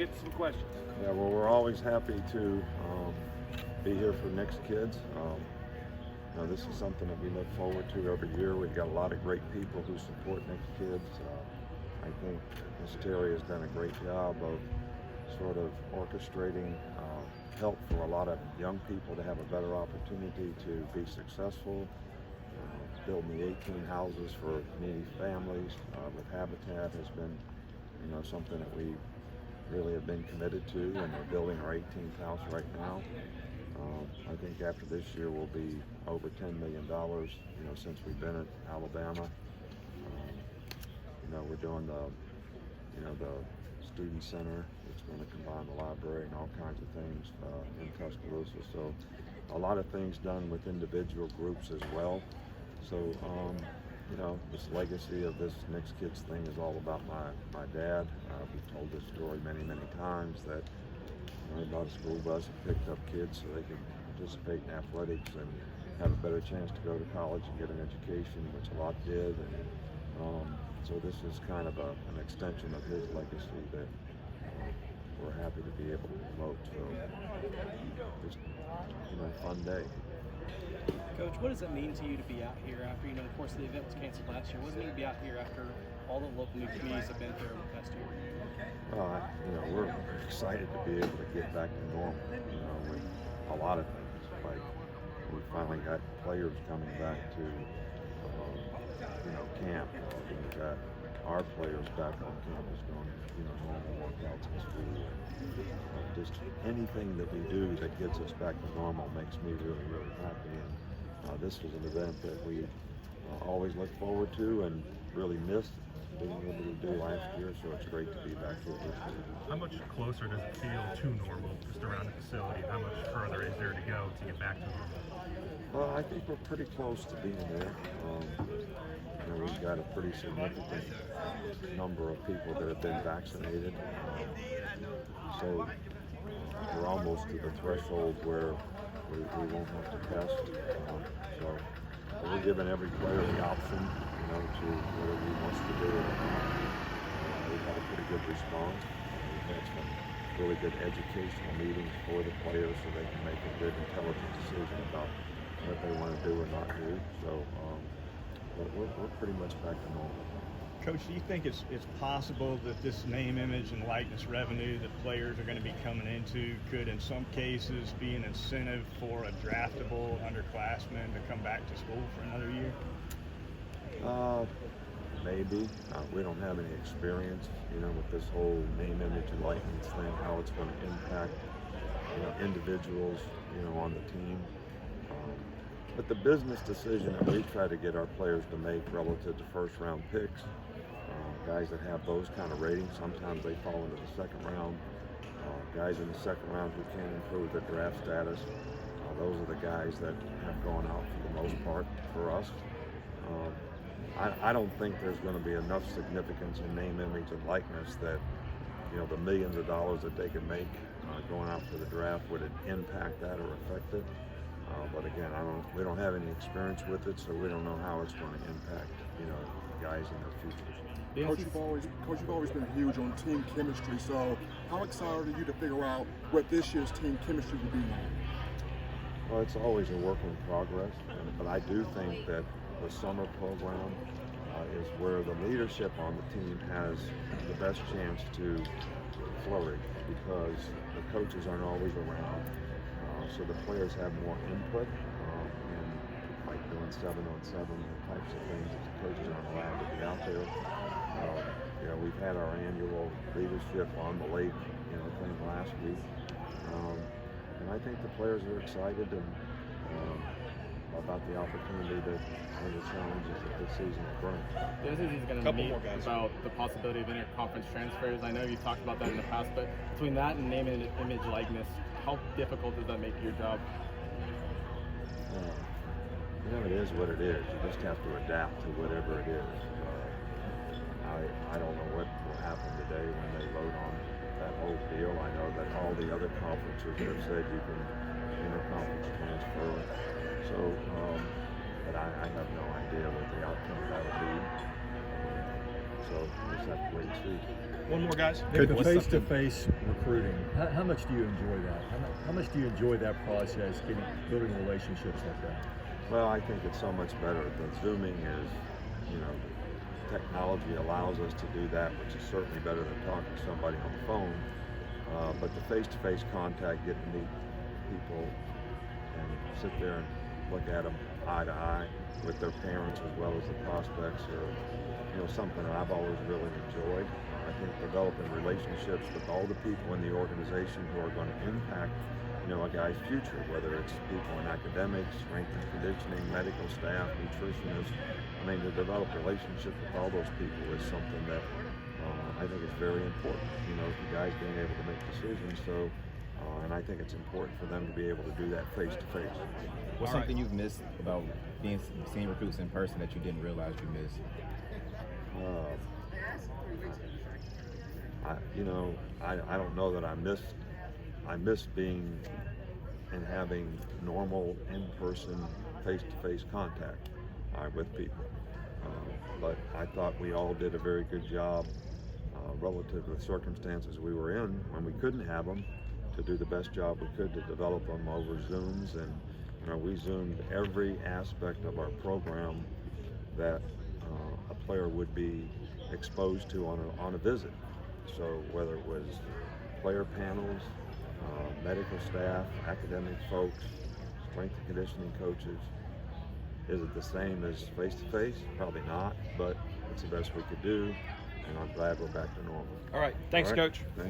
Get some questions. Yeah, well, we're always happy to be here for Next Kids. This is something that we look forward to every year. We've got a lot of great people who support Next Kids. I think Ms. Terry has done a great job of sort of orchestrating help for a lot of young people to have a better opportunity to be successful. Building the 18 houses for needy families with Habitat has been, something that we really have been committed to, and we're building our 18th house right now. I think after this year we'll be over $10 million, since we've been in Alabama. We're doing the student center. It's going to combine the library and all kinds of things in Tuscaloosa. So a lot of things done with individual groups as well. So, this legacy of this Next Kids thing is all about my dad. We've told this story many, many times that I bought a school bus and picked up kids so they could participate in athletics and have a better chance to go to college and get an education, which a lot did. And so this is kind of an extension of his legacy that we're happy to be able to promote. So just, fun day. Coach, what does it mean to you to be out here after, of course the event was canceled last year? What does it mean to be out here after all the local communities have been here over the past year? Well, we're excited to be able to get back to normal, with a lot of things. Like, we finally got players coming back to, camp. We've got our players back on campus doing, normal workouts in school. Just anything that we do that gets us back to normal makes me really, really happy. And this was an event that we always look forward to and really missed being able to do last year, so it's great to be back here this year. How much closer does it feel to normal just around the facility? How much further is there to go to get back to normal? Well, I think we're pretty close to being there. We've got a pretty significant number of people that have been vaccinated. So we're almost to the threshold where we won't have to test. So we're giving every player the option, to whatever he wants to do. We've had a pretty good response. We've had some really good educational meetings for the players so they can make a good, intelligent decision about what they want to do or not do. So we're pretty much back to normal. Coach, do you think it's possible that this name, image, and likeness revenue that players are going to be coming into could, in some cases, be an incentive for a draftable underclassman to come back to school for another year? Maybe. We don't have any experience, with this whole name, image, and likeness thing, how it's going to impact, individuals, on the team. But the business decision that we try to get our players to make relative to first-round picks, guys that have those kind of ratings, sometimes they fall into the second round. Guys in the second round who can't improve their draft status, those are the guys that have gone out for the most part for us. I don't think there's going to be enough significance in name, image, and likeness that, the millions of dollars that they can make going out for the draft would impact that or affect it. But again, we don't have any experience with it, so we don't know how it's going to impact, guys in their futures. Coach, you've always been huge on team chemistry. So, how excited are you to figure out what this year's team chemistry will be like? Well, it's always a work in progress, but I do think that the summer program is where the leadership on the team has the best chance to flourish, because the coaches aren't always around. So the players have more input in like doing 7-on-7 types of things that the coaches aren't allowed to be out there. We've had our annual leadership on the lake, thing last week. And I think the players are excited about the opportunity and the challenges that this season brings. The other thing is going to be about the possibility of interconference transfers. I know you talked about that in the past, but between that and name and image likeness, how difficult does that make your job? It is what it is. You just have to adapt to whatever it is. I don't know what will happen today when they vote on that whole deal. I know that all the other conferences have said you can interconference transfer. So, but I have no idea what the outcome of that will be. So we'll just have to wait and see. One more, guys. The What's face-to-face recruiting, how much do you enjoy that? How much do you enjoy that process, building relationships like that? Well, I think it's so much better. The Zooming is, technology allows us to do that, which is certainly better than talking to somebody on the phone. But the face-to-face contact, getting to meet people and sit there and look at them eye to eye with their parents as well as the prospects are, something that I've always really enjoyed. I think developing relationships with all the people in the organization who are going to impact, a guy's future, whether it's people in academics, strength and conditioning, medical staff, nutritionists. To develop relationships with all those people is something that I think is very important. For guys being able to make decisions. So, and I think it's important for them to be able to do that face to face. What's something you've missed about seeing recruits in person that you didn't realize you missed? I don't know that I miss being and having normal in-person face-to-face contact with people. But I thought we all did a very good job relative to the circumstances we were in when we couldn't have them, to do the best job we could to develop them over Zooms. And we Zoomed every aspect of our program that a player would be exposed to on a visit. So whether it was player panels, medical staff, academic folks, strength and conditioning coaches. Is it the same as face-to-face? Probably not, but it's the best we could do, and I'm glad we're back to normal. All right. Thanks, All right. Coach. Thanks.